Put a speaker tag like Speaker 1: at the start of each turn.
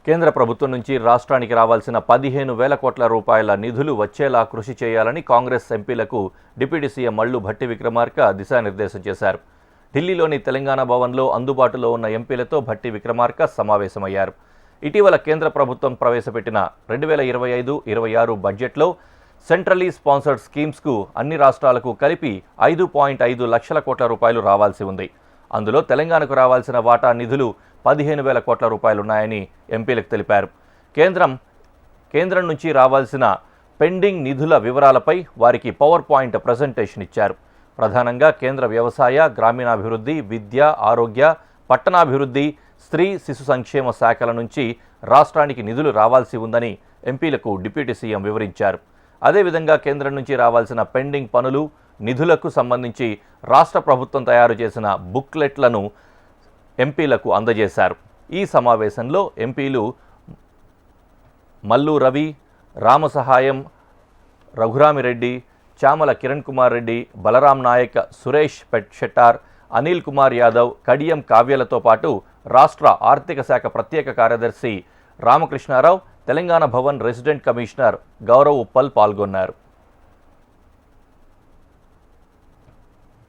Speaker 1: కేంద్ర ప్రభుత్వం నుంచి రాష్ట్రానికి రావాల్సిన 15,000 కోట్ల రూపాయల నిధులు వచ్చేలా కృషి చేయాలని కాంగ్రెస్ ఎంపీలకు డిప్యూటీ సీఎం మల్లు భట్టి విక్రమార్క దిశానిర్దేశం చేశారు. ఢిల్లీలోని తెలంగాణ భవన్లో అందుబాటులో ఉన్న ఎంపీలతో భట్టి విక్రమార్క సమావేశమయ్యారు. ఇటీవల కేంద్ర ప్రభుత్వం ప్రవేశపెట్టిన 2025-26 బడ్జెట్లో సెంట్రలీ స్పాన్సర్డ్ స్కీమ్స్కు అన్ని రాష్ట్రాలకు కలిపి 5.5 లక్షల కోట్ల రూపాయలు రావాల్సి ఉంది. అందులో తెలంగాణకు రావాల్సిన వాటా నిధులు 15,000 కోట్ల రూపాయలున్నాయని ఎంపీలకు తెలిపారు. కేంద్రం నుంచి రావాల్సిన పెండింగ్ నిధుల వివరాలపై వారికి పవర్ పాయింట్ ప్రజెంటేషన్ ఇచ్చారు. ప్రధానంగా కేంద్ర వ్యవసాయ, గ్రామీణాభివృద్ధి, విద్య, ఆరోగ్య, పట్టణాభివృద్ధి, స్త్రీ శిశు సంక్షేమ శాఖల నుంచి రాష్ట్రానికి నిధులు రావాల్సి ఉందని ఎంపీలకు డిప్యూటీ సీఎం వివరించారు. అదేవిధంగా కేంద్రం నుంచి రావాల్సిన పెండింగ్ పనులు, నిధులకు సంబంధించి రాష్ట్ర ప్రభుత్వం తయారు చేసిన బుక్లెట్లను ఎంపీలకు అందజేశారు. ఈ సమావేశంలో ఎంపీలు మల్లు రవి, రామసహాయం, రఘురామిరెడ్డి, చామల కిరణ్ కుమార్ రెడ్డి, బలరాం నాయక్, సురేష్ షెట్టార్, అనిల్ కుమార్ యాదవ్, కడియం కావ్యలతో పాటు రాష్ట్ర ఆర్థిక శాఖ ప్రత్యేక కార్యదర్శి రామకృష్ణారావు, తెలంగాణ భవన్ రెసిడెంట్ కమిషనర్ గౌరవ్ ఉప్పల్ పాల్గొన్నారు.